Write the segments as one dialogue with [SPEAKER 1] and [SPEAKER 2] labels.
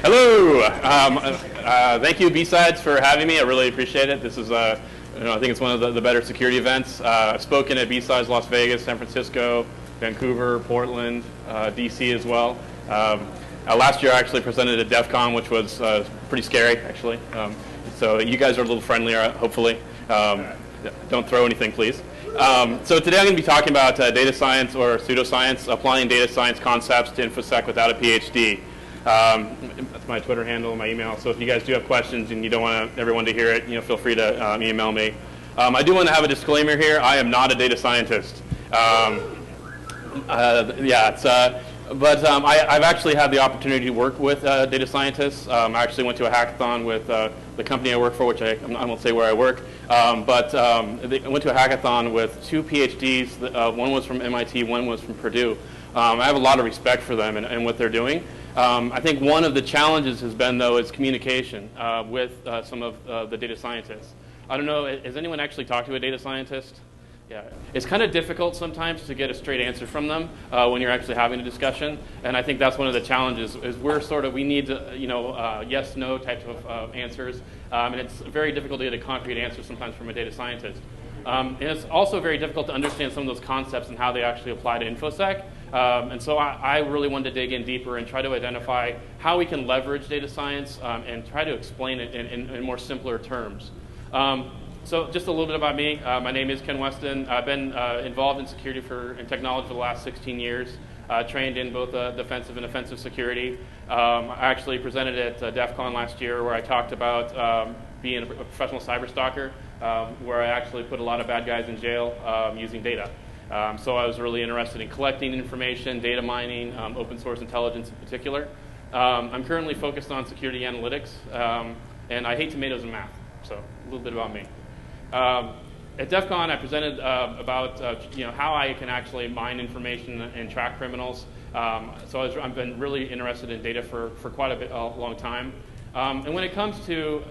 [SPEAKER 1] Hello. Thank you, B-Sides, for having me. I really appreciate it. This is, I think it's one of the better security events. I've spoken at B-Sides Las Vegas, San Francisco, Vancouver, Portland, DC as well. Last year I actually presented at DEF CON, which was pretty scary, actually. So you guys are a little friendlier, hopefully. Don't throw anything, please. So today I'm going to be talking about data science or pseudoscience, applying data science concepts to InfoSec without a PhD. That's my Twitter handle and my email. So if you guys do have questions and you don't want everyone to hear it, feel free to email me. I do want to have a disclaimer here. I am not a data scientist. But I've actually had the opportunity to work with data scientists. I actually went to a hackathon with the company I work for, which I won't say where I work. I went to a hackathon with two PhDs. One was from MIT, one was from Purdue. I have a lot of respect for them and what they're doing. I think one of the challenges has been, though, is communication with some of the data scientists. I don't know, has anyone actually talked to a data scientist? Yeah, it's kind of difficult sometimes to get a straight answer from them when you're actually having a discussion, and I think that's one of the challenges. Is we need yes, no types of answers, and it's very difficult to get a concrete answer sometimes from a data scientist. And it's also very difficult to understand some of those concepts and how they actually apply to InfoSec. And so I really wanted to dig in deeper and try to identify how we can leverage data science and try to explain it in more simpler terms. So just a little bit about me. My name is Ken Weston. I've been involved in security and technology for the last 16 years, trained in both defensive and offensive security. I actually presented at DEF CON last year where I talked about being a professional cyber stalker, where I actually put a lot of bad guys in jail using data. So I was really interested in collecting information, data mining, open source intelligence in particular. I'm currently focused on security analytics, and I hate tomatoes and math, so a little bit about me. At DEF CON, I presented about how I can actually mine information and track criminals. So I've been really interested in data for quite a long time. And when it comes to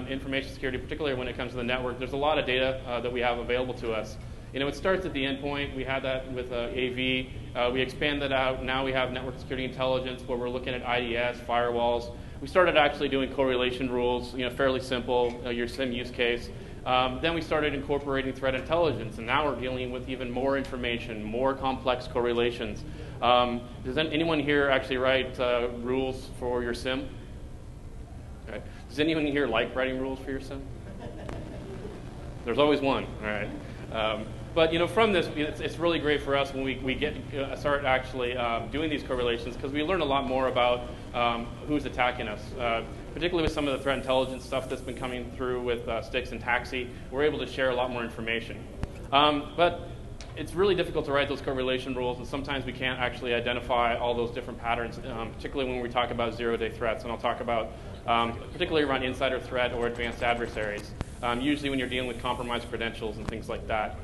[SPEAKER 1] information security, particularly when it comes to the network, there's a lot of data that we have available to us. It starts at the endpoint. We had that with AV. We expand that out. Now we have network security intelligence where we're looking at IDS, firewalls. We started actually doing correlation rules, fairly simple, your SIM use case. Then we started incorporating threat intelligence, and now we're dealing with even more information, more complex correlations. Does anyone here actually write rules for your SIM? Okay. Does anyone here like writing rules for your SIM? There's always one. All right. But from this, it's really great for us when we start actually doing these correlations, because we learn a lot more about who's attacking us. Particularly with some of the threat intelligence stuff that's been coming through with Styx and Taxi, we're able to share a lot more information. But it's really difficult to write those correlation rules, and sometimes we can't actually identify all those different patterns, particularly when we talk about zero-day threats. And I'll talk about particularly around insider threat or advanced adversaries, usually when you're dealing with compromised credentials and things like that.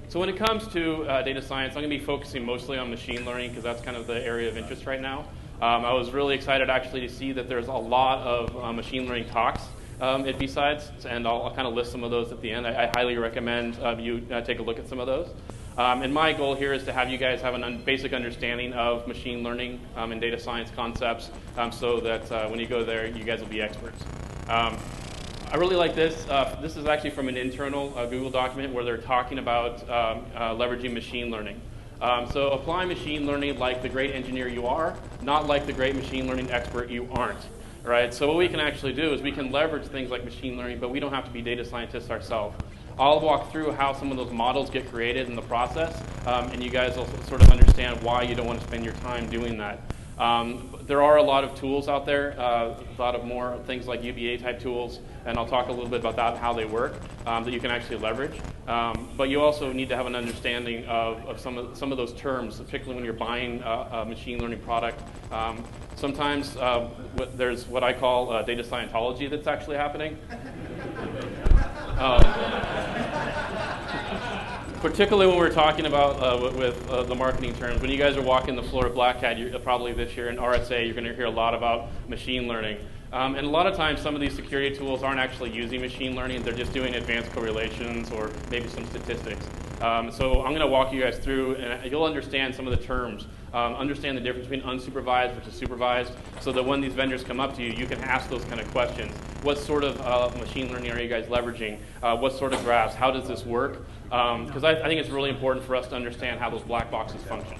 [SPEAKER 1] So when it comes to data science, I'm going to be focusing mostly on machine learning because that's kind of the area of interest right now. I was really excited actually to see that there's a lot of machine learning talks at B-Sides, and I'll kind of list some of those at the end. I highly recommend you take a look at some of those. And my goal here is to have you guys have a basic understanding of machine learning and data science concepts so that when you go there, you guys will be experts. I really like this. This is actually from an internal Google document where they're talking about leveraging machine learning. So apply machine learning like the great engineer you are, not like the great machine learning expert you aren't. Right? So what we can actually do is we can leverage things like machine learning, but we don't have to be data scientists ourselves. I'll walk through how some of those models get created in the process, and you guys will sort of understand why you don't want to spend your time doing that. There are a lot of tools out there, a lot of more things like UBA type tools, and I'll talk a little bit about that, how they work, that you can actually leverage. But you also need to have an understanding of some of those terms, particularly when you're buying a machine learning product. Sometimes there's what I call data Scientology that's actually happening. Particularly when we're talking about with the marketing terms. When you guys are walking the floor of Black Hat, probably this year in RSA, you're going to hear a lot about machine learning. And a lot of times, some of these security tools aren't actually using machine learning. They're just doing advanced correlations or maybe some statistics. So I'm going to walk you guys through, and you'll understand some of the terms. Understand the difference between unsupervised versus supervised, so that when these vendors come up to you, you can ask those kind of questions. What sort of machine learning are you guys leveraging? What sort of graphs? How does this work? Because I think it's really important for us to understand how those black boxes function.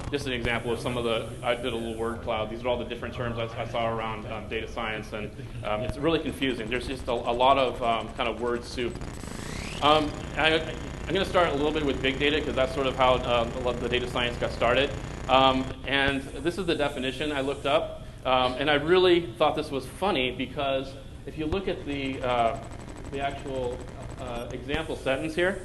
[SPEAKER 1] Just an example of some of I did a little word cloud. These are all the different terms I saw around data science, and it's really confusing. There's just a lot of kind of word soup. I'm going to start a little bit with big data because that's sort of how the data science got started. And this is the definition I looked up. And I really thought this was funny because if you look at the actual example sentence here,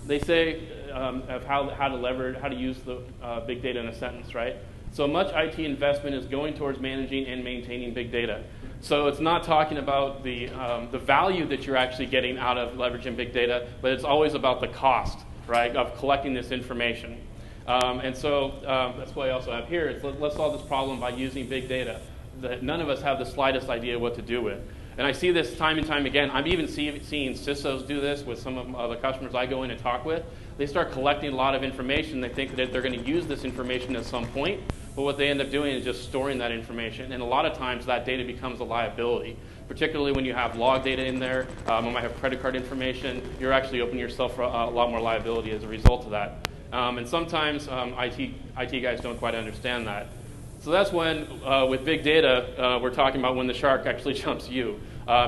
[SPEAKER 1] they say of how to use the big data in a sentence, right? So much IT investment is going towards managing and maintaining big data. So it's not talking about the value that you're actually getting out of leveraging big data, but it's always about the cost, right, of collecting this information. And so that's what I also have here. Is let's solve this problem by using big data that none of us have the slightest idea what to do with. And I see this time and time again. I'm even seeing CISOs do this with some of the customers I go in and talk with. They start collecting a lot of information. They think that they're going to use this information at some point. But what they end up doing is just storing that information. And a lot of times that data becomes a liability, particularly when you have log data in there. You might have credit card information. You're actually opening yourself for a lot more liability as a result of that. And sometimes IT guys don't quite understand that. So that's when, with big data, we're talking about when the shark actually jumps you.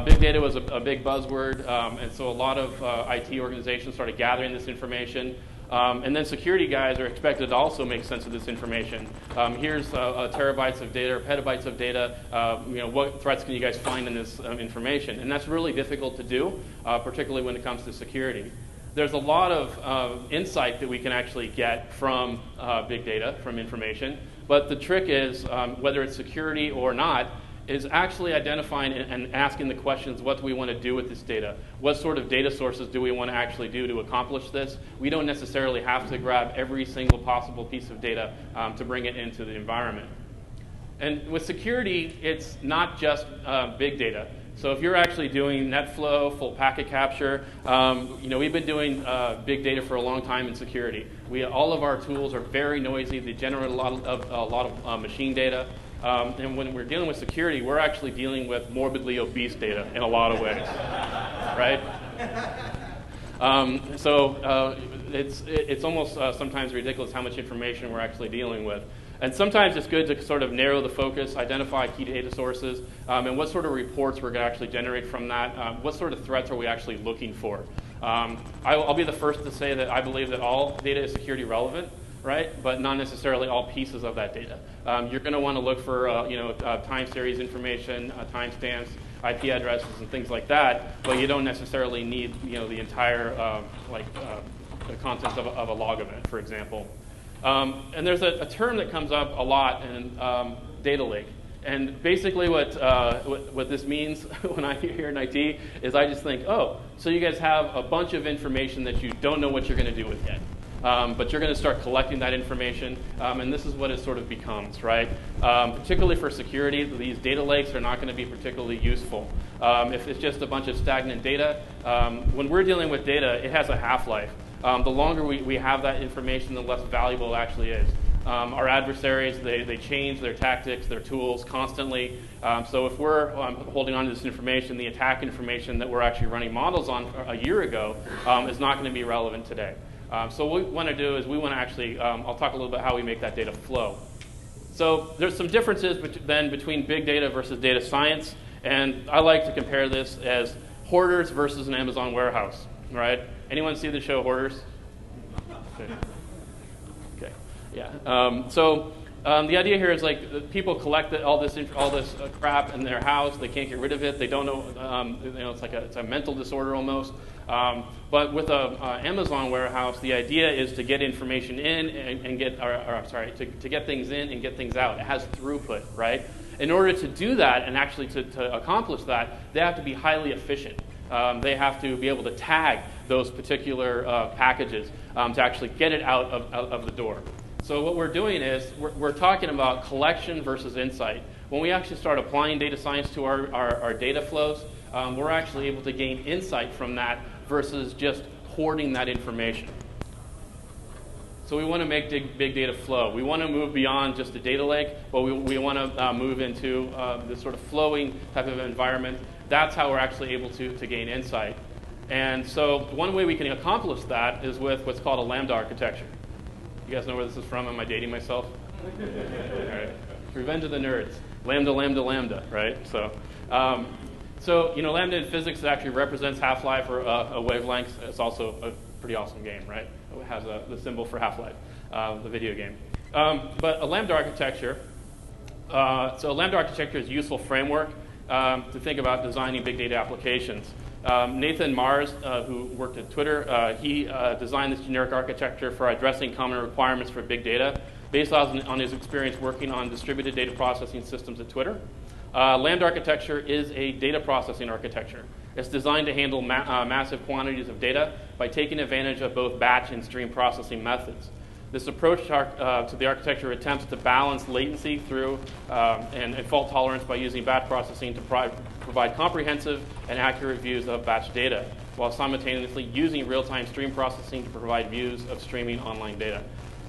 [SPEAKER 1] Big data was a big buzzword, and so a lot of IT organizations started gathering this information. And then security guys are expected to also make sense of this information. Here's terabytes of data or petabytes of data. What threats can you guys find in this information? And that's really difficult to do, particularly when it comes to security. There's a lot of insight that we can actually get from big data, from information. But the trick is, whether it's security or not, is actually identifying and asking the questions, what do we want to do with this data? What sort of data sources do we want to actually do to accomplish this? We don't necessarily have to grab every single possible piece of data to bring it into the environment. And with security, it's not just big data. So if you're actually doing NetFlow, full packet capture, we've been doing big data for a long time in security. All of our tools are very noisy. They generate a lot of machine data. And when we're dealing with security, we're actually dealing with morbidly obese data in a lot of ways, right? It's almost sometimes ridiculous how much information we're actually dealing with. And sometimes it's good to sort of narrow the focus, identify key data sources, and what sort of reports we're going to actually generate from that. What sort of threats are we actually looking for? I'll be the first to say that I believe that all data is security relevant, right? But not necessarily all pieces of that data. You're going to want to look for time series information, timestamps, IP addresses, and things like that. But you don't necessarily need the entire the contents of a log event, for example. And there's a term that comes up a lot in data lake. And basically what this means when I hear in IT is I just think, oh, so you guys have a bunch of information that you don't know what you're going to do with yet. But you're going to start collecting that information, and this is what it sort of becomes, right? Particularly for security, these data lakes are not going to be particularly useful. If it's just a bunch of stagnant data, when we're dealing with data, it has a half-life. The longer we have that information, the less valuable it actually is. Our adversaries, they change their tactics, their tools constantly. So if we're holding on to this information, the attack information that we're actually running models on a year ago is not going to be relevant today. So what we want to do is we want to actually, I'll talk a little bit how we make that data flow. So there's some differences then between big data versus data science. And I like to compare this as Hoarders versus an Amazon warehouse, right? Anyone see the show Hoarders? Okay, yeah. The idea here is like people collect all this crap in their house. They can't get rid of it. They don't know. It's a mental disorder almost. But with a Amazon warehouse, the idea is to get information in and to get things in and get things out. It has throughput, right? In order to do that and actually to accomplish that, they have to be highly efficient. They have to be able to tag those particular packages to actually get it out of the door. So what we're doing is we're talking about collection versus insight. When we actually start applying data science to our data flows, we're actually able to gain insight from that versus just reporting that information. So we want to make big data flow. We want to move beyond just a data lake, but we want to move into this sort of flowing type of environment. That's how we're actually able to gain insight. And so one way we can accomplish that is with what's called a Lambda architecture. You guys know where this is from? Am I dating myself? All right. Revenge of the nerds. Lambda, lambda, lambda, right? So, Lambda in physics actually represents half-life or a wavelength. It's also a pretty awesome game, right? It has the symbol for Half-Life, the video game. But a Lambda architecture, is a useful framework to think about designing big data applications. Nathan Mars, who worked at Twitter, he designed this generic architecture for addressing common requirements for big data based on his experience working on distributed data processing systems at Twitter. Lambda architecture is a data processing architecture. It's designed to handle massive quantities of data by taking advantage of both batch and stream processing methods. This approach to the architecture attempts to balance latency through and fault tolerance by using batch processing to provide comprehensive and accurate views of batch data, while simultaneously using real-time stream processing to provide views of streaming online data.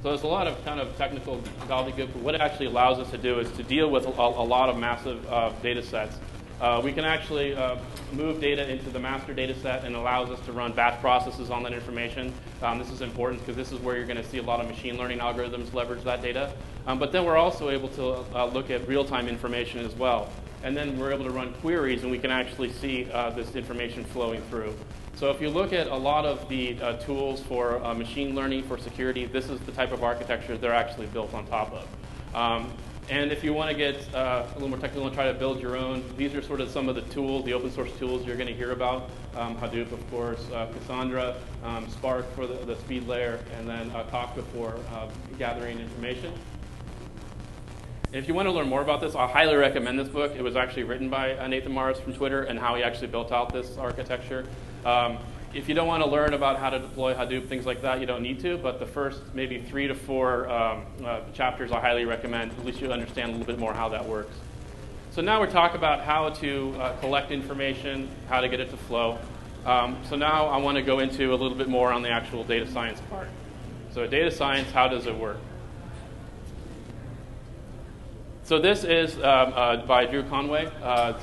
[SPEAKER 1] So there's a lot of kind of technical gobbledygook, but what it actually allows us to do is to deal with a lot of massive data sets. We can actually move data into the master data set and allows us to run batch processes on that information. This is important because this is where you're going to see a lot of machine learning algorithms leverage that data. But then we're also able to look at real-time information as well. And then we're able to run queries, and we can actually see this information flowing through. So if you look at a lot of the tools for machine learning, for security, this is the type of architecture they're actually built on top of. And if you want to get a little more technical and try to build your own, these are sort of some of the tools, the open source tools you're going to hear about. Hadoop, of course, Cassandra, Spark for the speed layer, and then Kafka for gathering information. And if you want to learn more about this, I highly recommend this book. It was actually written by Nathan Mars from Twitter and how he actually built out this architecture. If you don't want to learn about how to deploy Hadoop, things like that, you don't need to, but the first maybe 3 to 4 chapters I highly recommend. At least you understand a little bit more how that works. So now we're talking about how to collect information, how to get it to flow. So now I want to go into a little bit more on the actual data science part. So data science, how does it work? So this is by Drew Conway.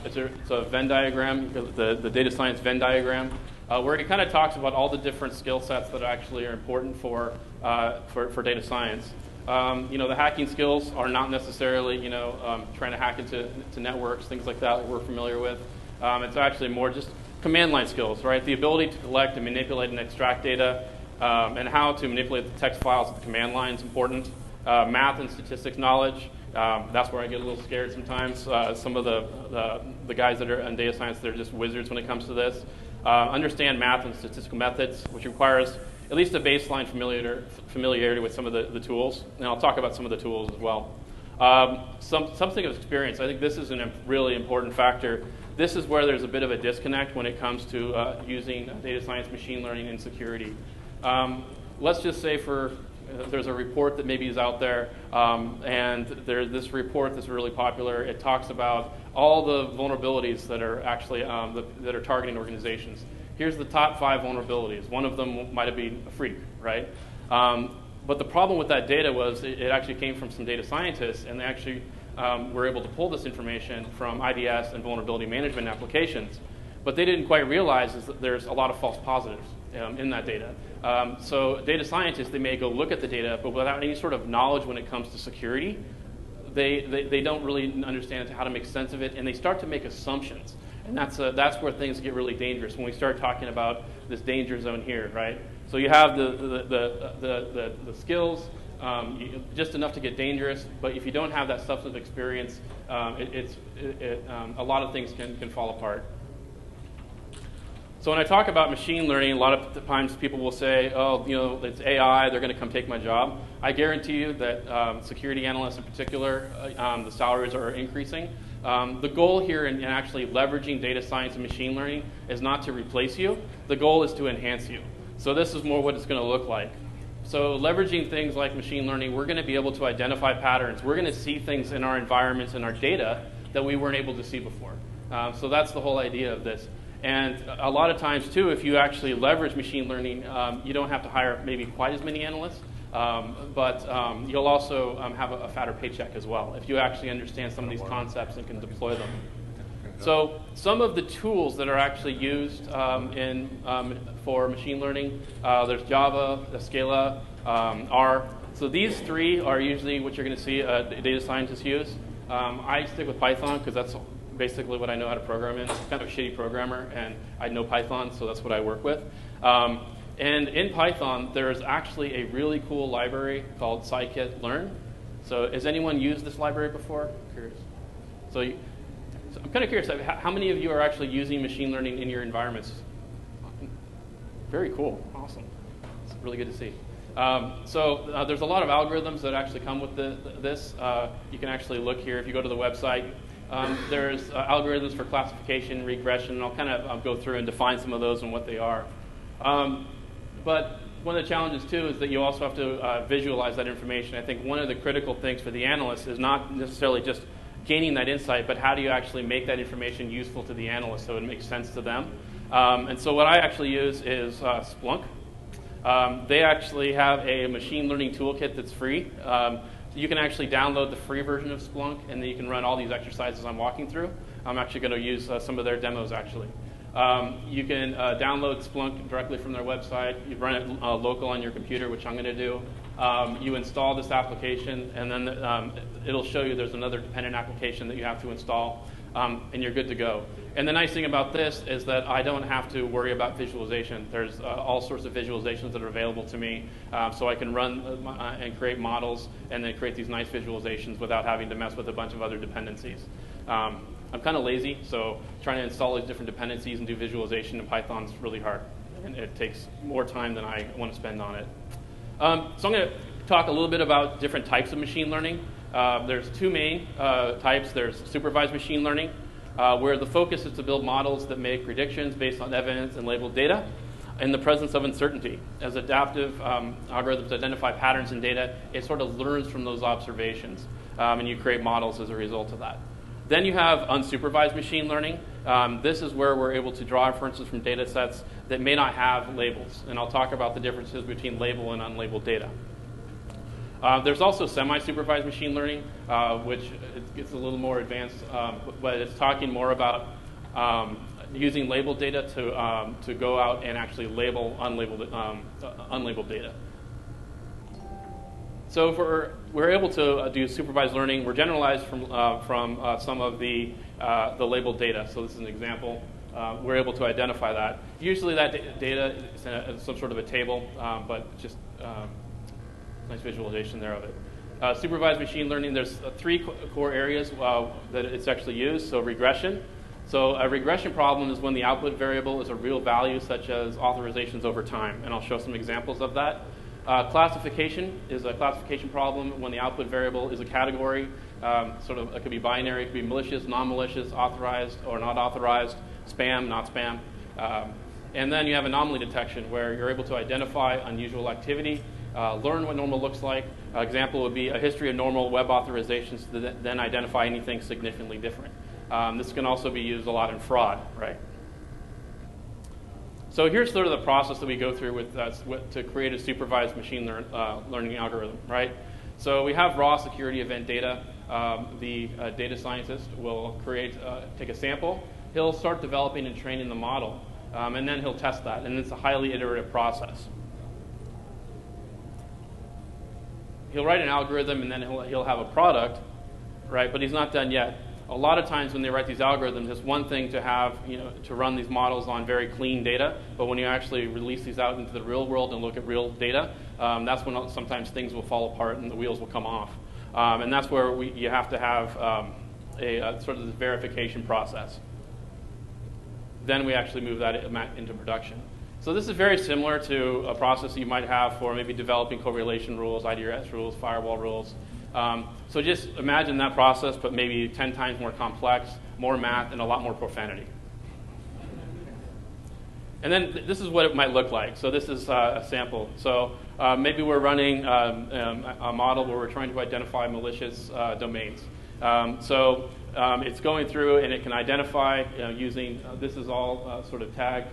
[SPEAKER 1] It's a Venn diagram, the data science Venn diagram, where he kind of talks about all the different skill sets that actually are important for data science. The hacking skills are not necessarily trying to hack into networks, things like that we're familiar with. It's actually more just command line skills, right? The ability to collect and manipulate and extract data, and how to manipulate the text files of the command line is important. Math and statistics knowledge. That's where I get a little scared sometimes. Some of the guys that are in data science, they're just wizards when it comes to this. Understand math and statistical methods, which requires at least a baseline familiarity with some of the tools. And I'll talk about some of the tools as well. Something of experience. I think this is a really important factor. This is where there's a bit of a disconnect when it comes to using data science, machine learning, and security. Let's just say there's a report that maybe is out there, and there's this report that's really popular. It talks about all the vulnerabilities that are actually that are targeting organizations. Here's the top 5 vulnerabilities. One of them might have been a freak, right? But the problem with that data was it actually came from some data scientists, and they actually were able to pull this information from IDS and vulnerability management applications. But they didn't quite realize is that there's a lot of false positives in that data. So data scientists, they may go look at the data, but without any sort of knowledge when it comes to security, they don't really understand how to make sense of it, and they start to make assumptions. And that's where things get really dangerous when we start talking about this danger zone here, right? So you have the skills, just enough to get dangerous, but if you don't have that substantive experience, a lot of things can fall apart. So when I talk about machine learning, a lot of times people will say, oh, it's AI, they're going to come take my job. I guarantee you that security analysts in particular, the salaries are increasing. The goal here in actually leveraging data science and machine learning is not to replace you. The goal is to enhance you. So this is more what it's going to look like. So leveraging things like machine learning, we're going to be able to identify patterns. We're going to see things in our environments and our data that we weren't able to see before. So that's the whole idea of this. And a lot of times, too, if you actually leverage machine learning, you don't have to hire maybe quite as many analysts, but you'll also have a fatter paycheck as well if you actually understand some of these concepts and can deploy them. So some of the tools that are actually used for machine learning, there's Java, Scala, R. So these three are usually what you're going to see data scientists use. I stick with Python because that's basically what I know how to program in. I'm kind of a shitty programmer, and I know Python, so that's what I work with. And in Python, there's actually a really cool library called scikit-learn. So has anyone used this library before? Curious. So I'm kind of curious, how many of you are actually using machine learning in your environments? Very cool. Awesome. It's really good to see. So there's a lot of algorithms that actually come with this. You can actually look here if you go to the website. There's algorithms for classification, regression, and I'll kind of go through and define some of those and what they are. But one of the challenges, too, is that you also have to visualize that information. I think one of the critical things for the analyst is not necessarily just gaining that insight, but how do you actually make that information useful to the analyst so it makes sense to them? And so what I actually use is Splunk. They actually have a machine learning toolkit that's free. You can actually download the free version of Splunk, and then you can run all these exercises I'm walking through. I'm actually going to use some of their demos, actually. You can download Splunk directly from their website. You run it local on your computer, which I'm going to do. You install this application, and then it'll show you there's another dependent application that you have to install, and you're good to go. And the nice thing about this is that I don't have to worry about visualization. There's all sorts of visualizations that are available to me, so I can run and create models and then create these nice visualizations without having to mess with a bunch of other dependencies. I'm kind of lazy, so trying to install these different dependencies and do visualization in Python is really hard, and it takes more time than I want to spend on it. So I'm going to talk a little bit about different types of machine learning. There's two main types. There's supervised machine learning, where the focus is to build models that make predictions based on evidence and labeled data in the presence of uncertainty. As adaptive algorithms identify patterns in data, it sort of learns from those observations, and you create models as a result of that. Then you have unsupervised machine learning. This is where we're able to draw inferences from data sets that may not have labels. And I'll talk about the differences between label and unlabeled data. There's also semi-supervised machine learning, which gets a little more advanced, but it's talking more about using labeled data to go out and actually label unlabeled data. So if we're able to do supervised learning, we're generalized from some of the labeled data. So this is an example. We're able to identify that. Usually that data is in some sort of a table, but just nice visualization there of it. Supervised machine learning, there's three core areas that it's actually used. So regression. So a regression problem is when the output variable is a real value, such as authorizations over time. And I'll show some examples of that. Classification is a classification problem when the output variable is a category. It could be binary, it could be malicious, non-malicious, authorized or not authorized, spam, not spam. And then you have anomaly detection, where you're able to identify unusual activity, learn what normal looks like. Example would be a history of normal web authorizations to then identify anything significantly different. This can also be used a lot in fraud, right? So here's sort of the process that we go through to create a supervised machine learning algorithm, right? So we have raw security event data. The data scientist will take a sample. He'll start developing and training the model, and then he'll test that, and it's a highly iterative process. He'll write an algorithm, and then he'll have a product, right? But he's not done yet. A lot of times when they write these algorithms, it's one thing to have, to run these models on very clean data, but when you actually release these out into the real world and look at real data, that's when sometimes things will fall apart and the wheels will come off. And that's where you have to have a sort of this verification process. Then we actually move that into production. So this is very similar to a process you might have for maybe developing correlation rules, IDRS rules, firewall rules. So just imagine that process, but maybe 10 times more complex, more math, and a lot more profanity. And then this is what it might look like. So this is a sample. So maybe we're running a model where we're trying to identify malicious domains. It's going through and it can identify using, this is all sort of tag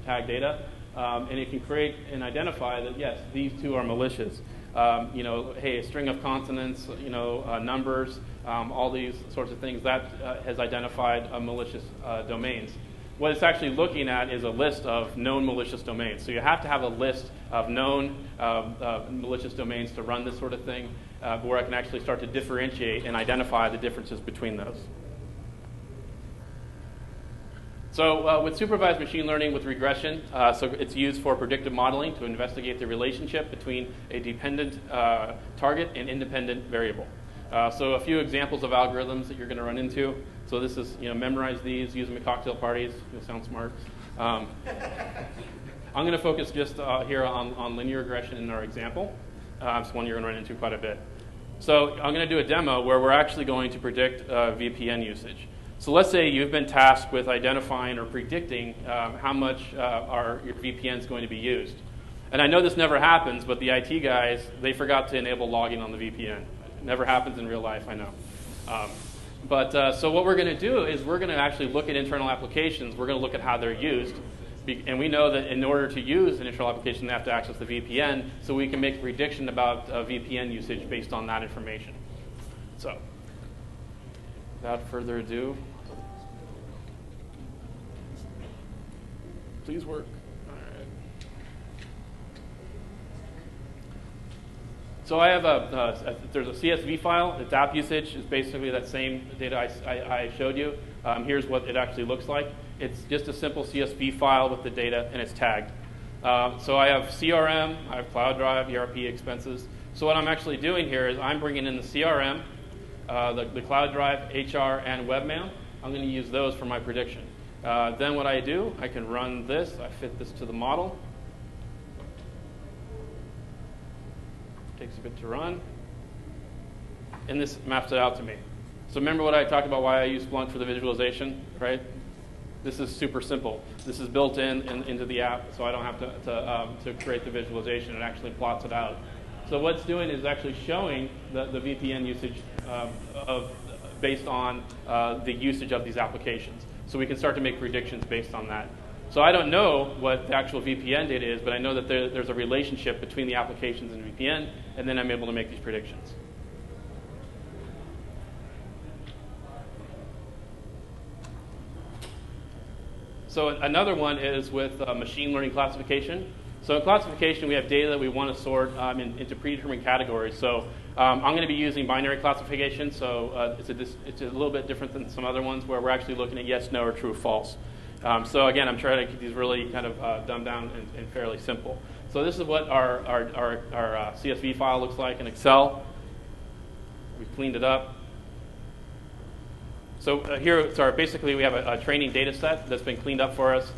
[SPEAKER 1] data, and it can create and identify that, yes, these two are malicious. Hey, a string of consonants, numbers, all these sorts of things, that has identified malicious domains. What it's actually looking at is a list of known malicious domains. So you have to have a list of known malicious domains to run this sort of thing, where I can actually start to differentiate and identify the differences between those. So with supervised machine learning with regression, so it's used for predictive modeling to investigate the relationship between a dependent target and independent variable. So a few examples of algorithms that you're going to run into. So this is, memorize these, use them at cocktail parties. You'll sound smart. I'm going to focus just here on linear regression in our example. It's one you're going to run into quite a bit. So I'm going to do a demo where we're actually going to predict VPN usage. So let's say you've been tasked with identifying or predicting how much your VPN is going to be used. And I know this never happens, but the IT guys, they forgot to enable logging on the VPN. It never happens in real life, I know. So what we're going to do is we're going to actually look at internal applications. We're going to look at how they're used. And we know that in order to use an internal application, they have to access the VPN, so we can make a prediction about VPN usage based on that information. So without further ado, please work. All right. So I have there's a CSV file. Its app usage is basically that same data I showed you. Here's what it actually looks like. It's just a simple CSV file with the data, and it's tagged. So I have CRM, I have Cloud Drive, ERP expenses. So what I'm actually doing here is I'm bringing in the CRM, the Cloud Drive, HR, and webmail. I'm going to use those for my prediction. Then what I do, I can run this. I fit this to the model. Takes a bit to run. And this maps it out to me. So remember what I talked about why I use Splunk for the visualization, right? This is super simple. This is built into the app, so I don't have to create the visualization. It actually plots it out. So what it's doing is actually showing the VPN usage based on the usage of these applications. So we can start to make predictions based on that. So I don't know what the actual VPN data is, but I know that there's a relationship between the applications and VPN, and then I'm able to make these predictions. So another one is with machine learning classification. So in classification, we have data that we want to sort into predetermined categories. So I'm going to be using binary classification. So it's a little bit different than some other ones where we're actually looking at yes, no, or true, false. So again, I'm trying to keep these really kind of dumbed down and fairly simple. So this is what our CSV file looks like in Excel. We've cleaned it up. So basically we have a training data set that's been cleaned up for us.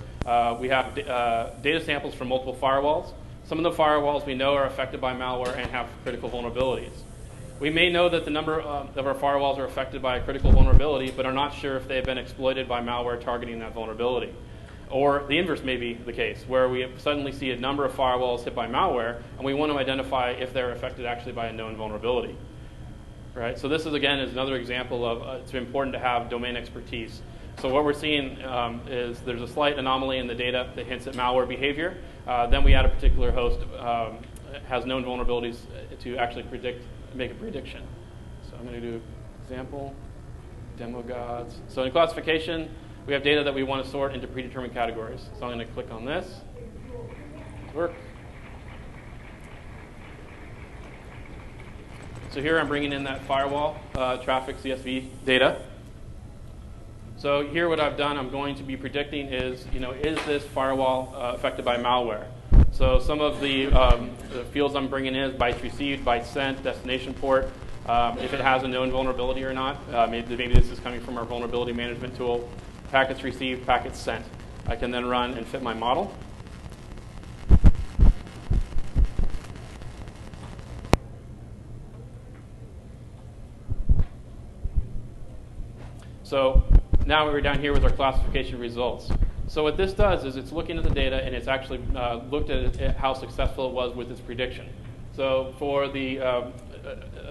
[SPEAKER 1] We have data samples from multiple firewalls. Some of the firewalls we know are affected by malware and have critical vulnerabilities. We may know that the number of our firewalls are affected by a critical vulnerability, but are not sure if they've been exploited by malware targeting that vulnerability. Or the inverse may be the case, where we suddenly see a number of firewalls hit by malware, and we want to identify if they're affected actually by a known vulnerability. Right? So this is, again, is another example of it's important to have domain expertise. So what we're seeing is there's a slight anomaly in the data that hints at malware behavior. Then we add a particular host has known vulnerabilities to actually make a prediction. So I'm going to do example, demo gods. So in classification, we have data that we want to sort into predetermined categories. So I'm going to click on this. Work. So here I'm bringing in that firewall traffic CSV data. So here what I've done, I'm going to be predicting is this firewall affected by malware? So some of the fields I'm bringing in is bytes received, bytes sent, destination port, if it has a known vulnerability or not. Maybe this is coming from our vulnerability management tool. Packets received, packets sent. I can then run and fit my model. So now we're down here with our classification results. So what this does is it's looking at the data and it's actually looked at how successful it was with its prediction. So for the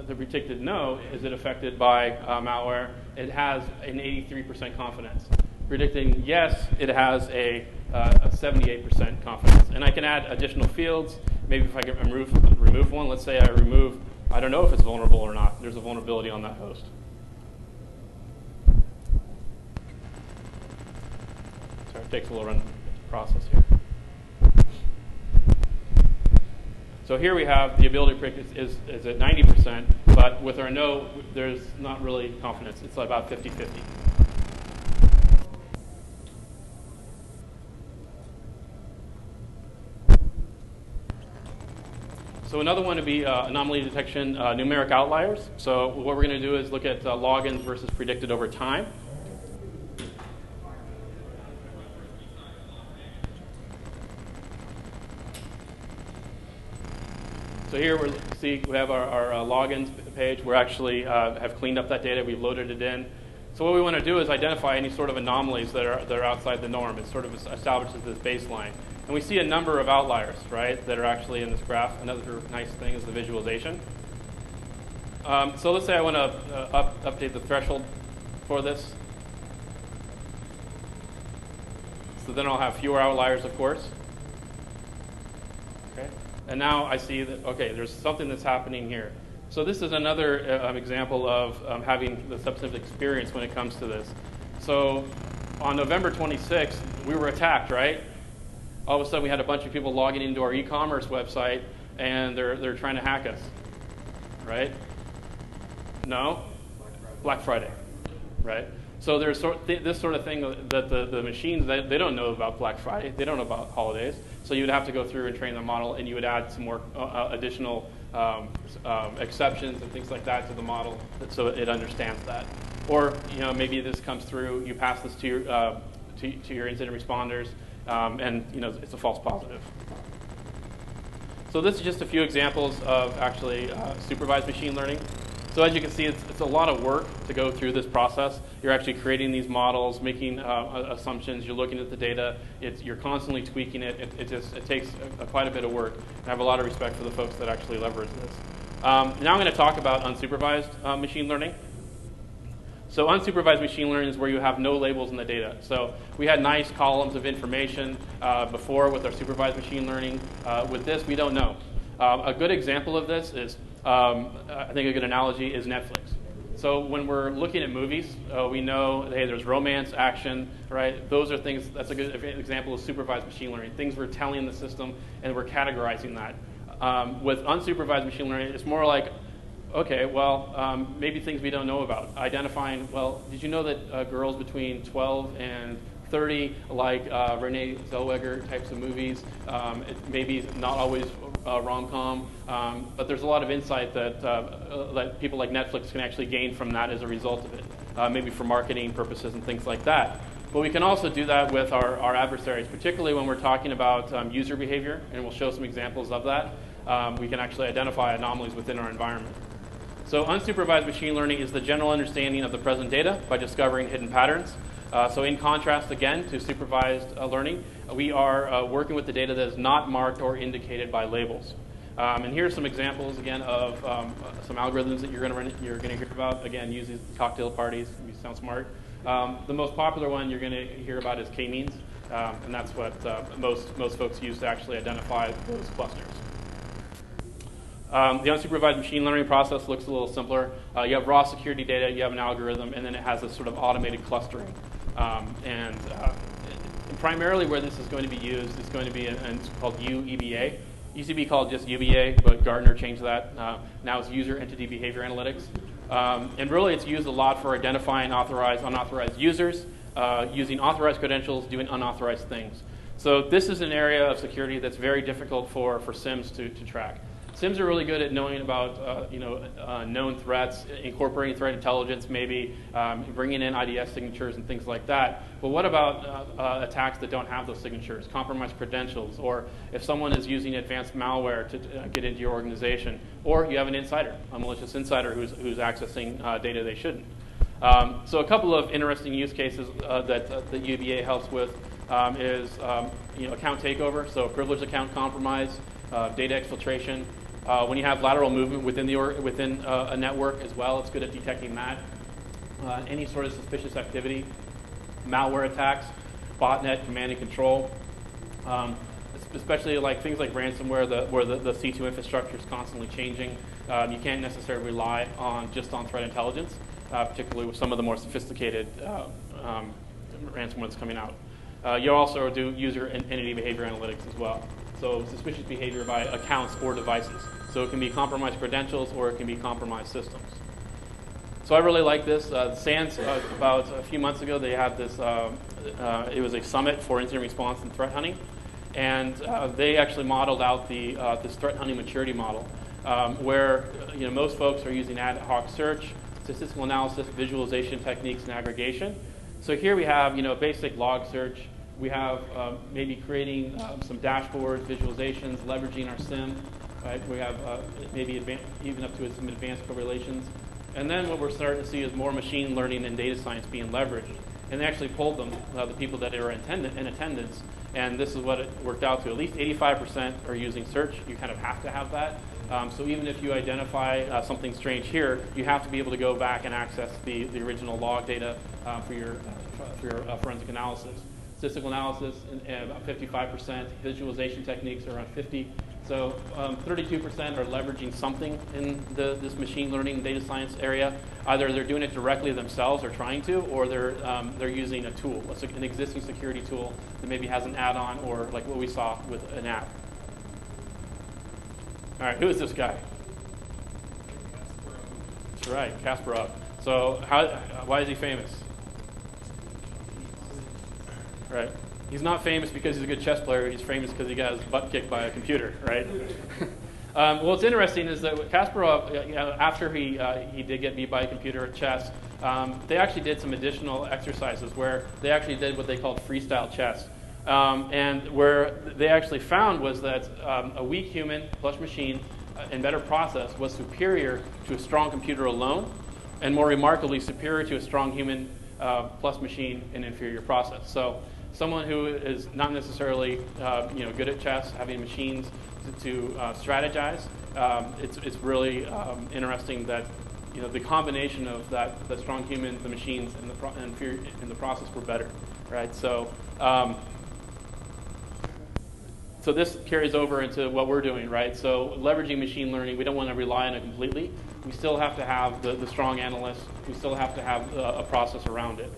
[SPEAKER 1] the predicted no, is it affected by malware? It has an 83% confidence. Predicting yes, it has a 78% confidence. And I can add additional fields. Maybe if I can remove one, let's say I remove, I don't know if it's vulnerable or not. There's a vulnerability on that host. So it takes a little run to process here. So here we have the ability to predict is at 90%, but with our no, there's not really confidence. It's about 50-50. So another one would be anomaly detection, numeric outliers. So what we're going to do is look at logins versus predicted over time. So here we have our logins page. We're actually have cleaned up that data. We've loaded it in. So what we want to do is identify any sort of anomalies that are outside the norm. It sort of establishes this baseline. And we see a number of outliers, right, that are actually in this graph. Another nice thing is the visualization. So let's say I want to update the threshold for this. So then I'll have fewer outliers, of course. Okay. And now I see that, okay, there's something that's happening here. So this is another example of having the substantive experience when it comes to this. So on November 26th, we were attacked, right? All of a sudden, we had a bunch of people logging into our e-commerce website, and they're trying to hack us, right? No? Black Friday, right? So there's this sort of thing that the machines, they don't know about Black Friday. They don't know about holidays. So you would have to go through and train the model, and you would add some more additional exceptions and things like that to the model so it understands that. Or maybe this comes through, you pass this to your incident responders, and it's a false positive. So this is just a few examples of actually supervised machine learning. So as you can see, it's a lot of work to go through this process. You're actually creating these models, making assumptions. You're looking at the data. You're constantly tweaking it. It takes quite a bit of work. And I have a lot of respect for the folks that actually leverage this. Now I'm going to talk about unsupervised machine learning. So unsupervised machine learning is where you have no labels in the data. So we had nice columns of information before with our supervised machine learning. With this, we don't know. A good example of this is, I think a good analogy is Netflix. So when we're looking at movies, we know, hey, there's romance, action, right? Those are things, that's a good example of supervised machine learning. Things we're telling the system, and we're categorizing that. With unsupervised machine learning, it's more like, okay, well, maybe things we don't know about. Identifying, well, did you know that girls between 12 and 30 like Renee Zellweger types of movies? It maybe not always rom-com, but there's a lot of insight that people like Netflix can actually gain from that as a result of it, maybe for marketing purposes and things like that. But we can also do that with our adversaries, particularly when we're talking about user behavior, and we'll show some examples of that. We can actually identify anomalies within our environment. So unsupervised machine learning is the general understanding of the present data by discovering hidden patterns. So in contrast, again, to supervised learning, we are working with the data that is not marked or indicated by labels. And here are some examples, again, of some algorithms that you're going to hear about. Again, use these cocktail parties. You sound smart. The most popular one you're going to hear about is k-means, and that's what most folks use to actually identify those clusters. The unsupervised machine learning process looks a little simpler. You have raw security data, you have an algorithm, and then it has this sort of automated clustering. And primarily where this is going to be used is going to be it's called UEBA. It used to be called just UBA, but Gartner changed that. Now it's User Entity Behavior Analytics. And really it's used a lot for identifying authorized, unauthorized users, using authorized credentials, doing unauthorized things. So this is an area of security that's very difficult for SIMs to track. SIMs are really good at knowing about known threats, incorporating threat intelligence, maybe bringing in IDS signatures and things like that. But what about attacks that don't have those signatures, compromised credentials, or if someone is using advanced malware to get into your organization, or you have an insider, a malicious insider who's accessing data they shouldn't. So a couple of interesting use cases that the UBA helps with is account takeover, so privileged account compromise, data exfiltration. When you have lateral movement within a network as well, it's good at detecting that. Any sort of suspicious activity, malware attacks, botnet, command and control, especially like things like ransomware, where the C2 infrastructure is constantly changing. You can't necessarily rely just on threat intelligence, particularly with some of the more sophisticated ransomware that's coming out. You also do user entity behavior analytics as well. So suspicious behavior by accounts or devices. So it can be compromised credentials or it can be compromised systems. So I really like this. SANS, about a few months ago, they had this, it was a summit for incident response and threat hunting. And they actually modeled out this threat hunting maturity model, where most folks are using ad hoc search, statistical analysis, visualization techniques, and aggregation. So here we have basic log search. We have maybe creating some dashboards, visualizations, leveraging our SIM. Right? We have maybe even up to some advanced correlations. And then what we're starting to see is more machine learning and data science being leveraged. And they actually polled them, the people that are in attendance, and this is what it worked out to. At least 85% are using search. You kind of have to have that. So even if you identify something strange here, you have to be able to go back and access the original log data for your forensic analysis. Statistical analysis, about 55%. Visualization techniques are around 50%. So 32% are leveraging something in this machine learning data science area. Either they're doing it directly themselves or trying to, or they're using a tool, an existing security tool that maybe has an add-on, or like what we saw with an app. All right, who is this guy? That's right, Kasparov. So why is he famous? Right. He's not famous because he's a good chess player. He's famous because he got his butt kicked by a computer, right? What's interesting is that Kasparov, after he did get beat by a computer at chess, they actually did some additional exercises where they actually did what they called freestyle chess. And where they actually found was that a weak human plus machine and better process was superior to a strong computer alone, and more remarkably superior to a strong human plus machine and inferior process. So someone who is not necessarily good at chess, having machines to strategize, it's really interesting that the combination of the strong human, the machines, and the process were better, right? So so this carries over into what we're doing, right? So leveraging machine learning, we don't want to rely on it completely. We still have to have the strong analysts. We still have to have a process around it.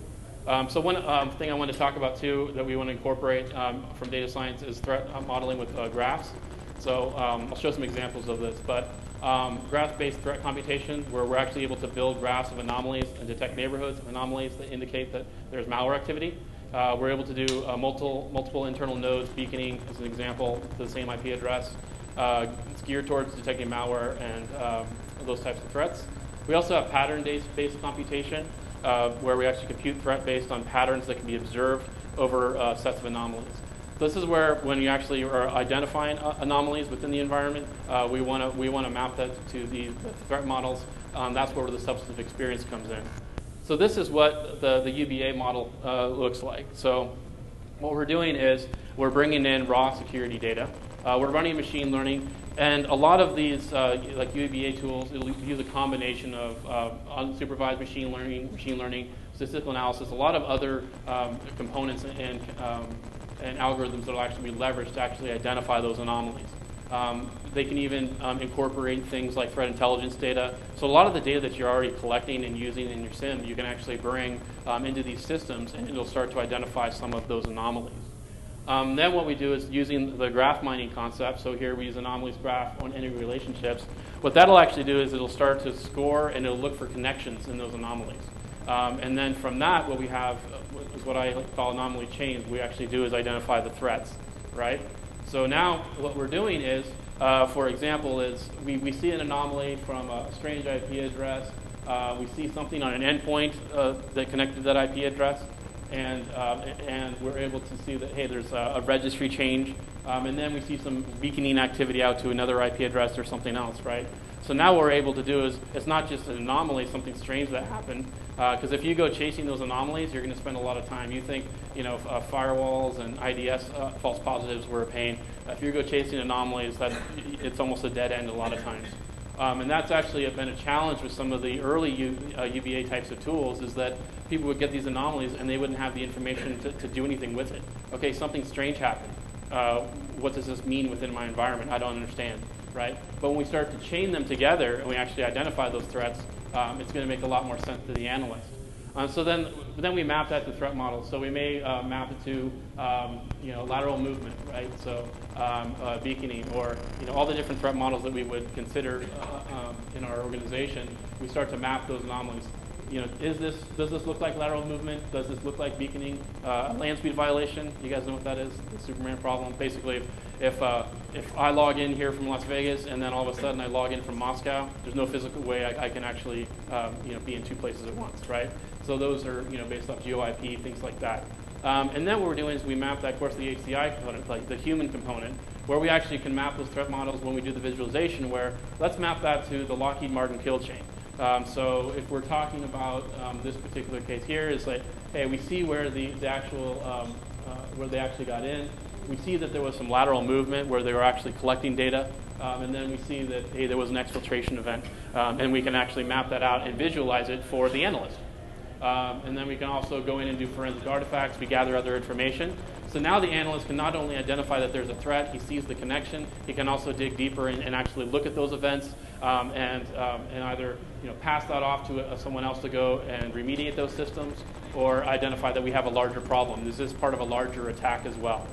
[SPEAKER 1] So one thing I want to talk about too that we want to incorporate from data science is threat modeling with graphs. So I'll show some examples of this, but graph-based threat computation, where we're actually able to build graphs of anomalies and detect neighborhoods of anomalies that indicate that there's malware activity. We're able to do multiple internal nodes beaconing, as an example, to the same IP address. It's geared towards detecting malware and those types of threats. We also have pattern-based computation, where we actually compute threat based on patterns that can be observed over sets of anomalies. So this is where, when you actually are identifying anomalies within the environment, we want to map that to the threat models. That's where the substantive experience comes in. So this is what the UBA model looks like. So what we're doing is we're bringing in raw security data. We're running machine learning. And a lot of these, like UBA tools, it'll use a combination of unsupervised machine learning, statistical analysis, a lot of other components and algorithms that will actually be leveraged to actually identify those anomalies. They can even incorporate things like threat intelligence data. So a lot of the data that you're already collecting and using in your SIM, you can actually bring into these systems, and it'll start to identify some of those anomalies. Then what we do is using the graph mining concept. So here we use anomalies graph on entity relationships. What that'll actually do is it'll start to score and it'll look for connections in those anomalies. And then from that, what we have is what I call anomaly chains. We actually do is identify the threats, right? So now what we're doing is, for example, is we see an anomaly from a strange IP address. We see something on an endpoint that connected to that IP address. And we're able to see that, hey, there's a registry change, and then we see some beaconing activity out to another IP address or something else, right? So now what we're able to do is, it's not just an anomaly, something strange that happened, because if you go chasing those anomalies, you're going to spend a lot of time. You think, firewalls and IDS false positives were a pain. If you go chasing anomalies, it's almost a dead end a lot of times. And that's actually been a challenge with some of the early UVA types of tools, is that people would get these anomalies and they wouldn't have the information to do anything with it. Okay, something strange happened. What does this mean within my environment? I don't understand, right? But when we start to chain them together and we actually identify those threats, it's going to make a lot more sense to the analyst. So then we map that to threat models. So we may map it to lateral movement, right? So beaconing, or all the different threat models that we would consider in our organization. We start to map those anomalies. Does this look like lateral movement? Does this look like beaconing? Land speed violation. You guys know what that is? The Superman problem. Basically, if I log in here from Las Vegas and then all of a sudden I log in from Moscow, there's no physical way I can actually be in two places at once, right? So those are based off GeoIP, things like that. And then what we're doing is we map that, of course, the HCI component, like the human component, where we actually can map those threat models when we do the visualization, where let's map that to the Lockheed Martin kill chain. So if we're talking about this particular case here, is like, hey, we see where the actual, where they actually got in. We see that there was some lateral movement where they were actually collecting data. And then we see that, hey, there was an exfiltration event. And we can actually map that out and visualize it for the analyst. And then we can also go in and do forensic artifacts. We gather other information. So now the analyst can not only identify that there's a threat, he sees the connection, he can also dig deeper and actually look at those events and either pass that off to someone else to go and remediate those systems, or identify that we have a larger problem. This is part of a larger attack as well.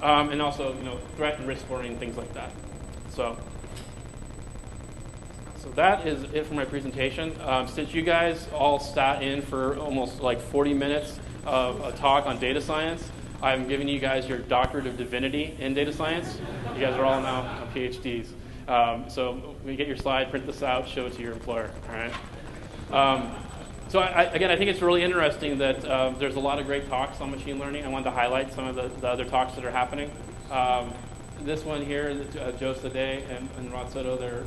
[SPEAKER 1] And also threat and risk scoring, things like that. So that is it for my presentation. Since you guys all sat in for almost like 40 minutes of a talk on data science, I'm giving you guys your doctorate of divinity in data science. You guys are all now PhDs. So when you get your slide, print this out, show it to your employer. All right. So again, I think it's really interesting that there's a lot of great talks on machine learning. I wanted to highlight some of the other talks that are happening. This one here, Joe Sade and Rod Soto, they're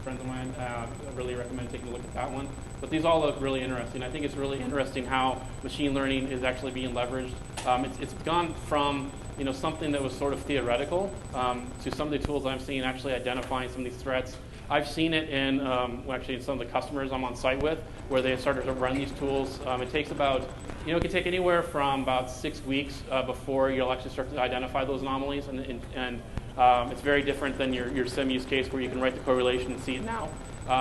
[SPEAKER 1] friends of mine. I really recommend taking a look at that one. But these all look really interesting. I think it's really interesting how machine learning is actually being leveraged. It's gone from something that was sort of theoretical to some of the tools I'm seeing actually identifying some of these threats. I've seen it in actually in some of the customers I'm on site with, where they started to run these tools. It takes about, it can take anywhere from about 6 weeks before you'll actually start to identify those anomalies, and it's very different than your SIM use case where you can write the correlation and see it now.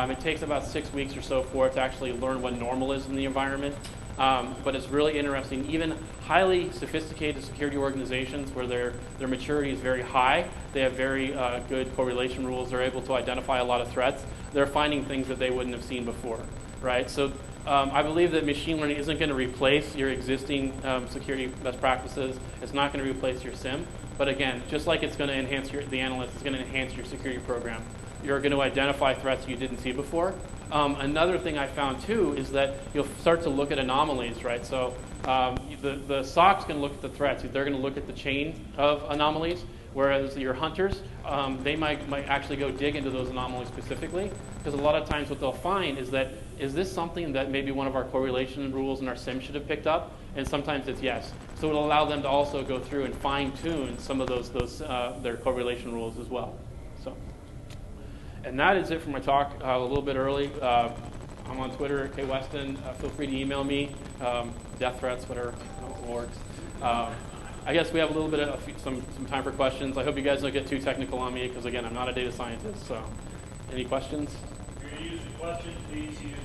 [SPEAKER 1] It takes about 6 weeks or so for it to actually learn what normal is in the environment. But it's really interesting. Even highly sophisticated security organizations where their maturity is very high, they have very good correlation rules, they're able to identify a lot of threats, they're finding things that they wouldn't have seen before, right? So I believe that machine learning isn't going to replace your existing security best practices. It's not going to replace your SIM. But again, just like it's going to enhance the analyst, it's going to enhance your security program. You're going to identify threats you didn't see before. Another thing I found too is that you'll start to look at anomalies, right? So the SOC's going to look at the threats. They're going to look at the chain of anomalies, whereas your hunters, they might actually go dig into those anomalies specifically, because a lot of times what they'll find is that, is this something that maybe one of our correlation rules in our SIM should have picked up? And sometimes it's yes. So it'll allow them to also go through and fine-tune some of those their correlation rules as well. So. And that is it for my talk. A little bit early. I'm on Twitter at kweston. Feel free to email me. Death threats, whatever works. I guess we have a little bit of some time for questions. I hope you guys don't get too technical on me, because again, I'm not a data scientist. So, any questions?
[SPEAKER 2] If you're going to use a question, please use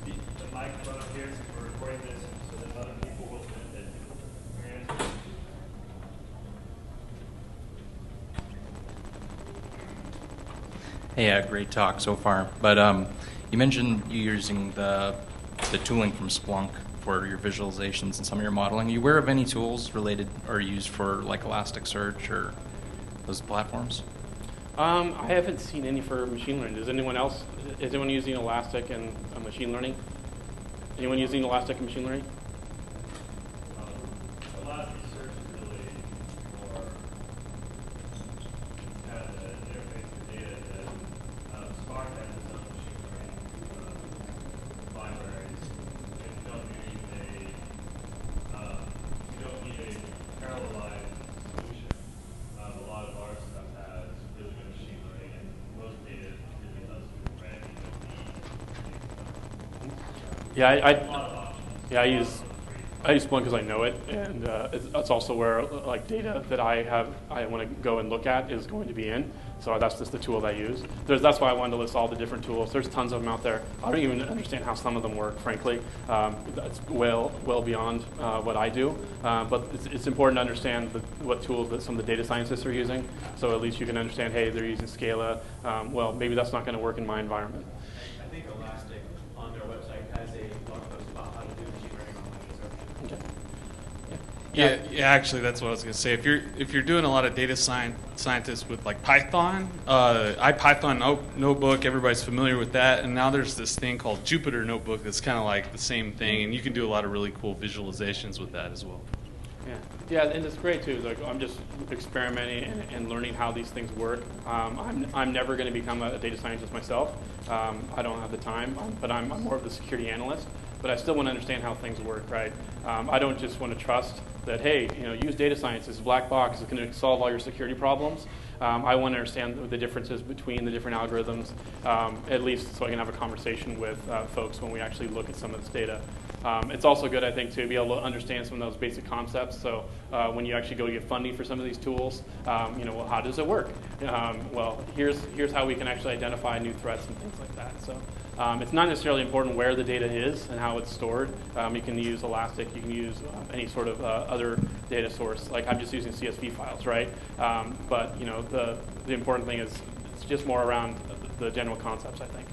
[SPEAKER 2] the microphone up here, since we're recording this, so that other people will benefit from your answers.
[SPEAKER 3] Hey, great talk so far. But you mentioned you're using the tooling from Splunk for your visualizations and some of your modeling. Are you aware of any tools related or used for like Elasticsearch or those platforms?
[SPEAKER 1] I haven't seen any for machine learning. Does anyone else? Is anyone using Elastic and machine learning? Anyone using Elastic and machine learning?
[SPEAKER 2] Elasticsearch is really more kind of the interface for data than
[SPEAKER 1] Yeah, I use Splunk because I know it, and it's also where like data that I want to go and look at is going to be in. So that's just the tool that I use. That's why I wanted to list all the different tools. There's tons of them out there. I don't even understand how some of them work, frankly. That's well beyond what I do. But it's important to understand what tools that some of the data scientists are using. So at least you can understand, hey, they're using Scala. Well, maybe that's not going to work in my environment.
[SPEAKER 2] I think Elastic on their website has a blog post about how to do machine learning on Windows.
[SPEAKER 1] Okay.
[SPEAKER 4] Yeah, actually, that's what I was going to say. If you're doing a lot of data scientists with like Python, IPython notebook, everybody's familiar with that, and now there's this thing called Jupyter Notebook that's kind of like the same thing, and you can do a lot of really cool visualizations with that as well.
[SPEAKER 1] Yeah, and it's great too. Like I'm just experimenting and learning how these things work. I'm never going to become a data scientist myself. I don't have the time, but I'm more of the security analyst. But I still want to understand how things work, right? I don't just want to trust that, hey, use data science. It's a black box. It's going to solve all your security problems. I want to understand the differences between the different algorithms, at least so I can have a conversation with folks when we actually look at some of this data. It's also good, I think, to be able to understand some of those basic concepts. So when you actually go get funding for some of these tools, well, how does it work? Well, here's how we can actually identify new threats and things like that. So it's not necessarily important where the data is and how it's stored. You can use Elastic. You can use any sort of other data source. Like I'm just using CSV files, right? But the important thing is it's just more around the general concepts, I think.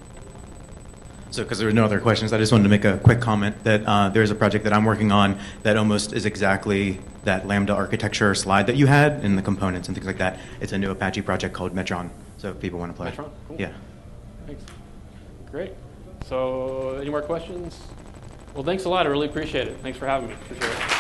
[SPEAKER 5] So because there were no other questions, I just wanted to make a quick comment that there's a project that I'm working on that almost is exactly that Lambda architecture slide that you had and the components and things like that. It's a new Apache project called Metron, so if people want to play.
[SPEAKER 1] Metron? Cool.
[SPEAKER 5] Yeah.
[SPEAKER 1] Thanks. Great. So any more questions? Well, thanks a lot. I really appreciate it. Thanks for having me. Appreciate it.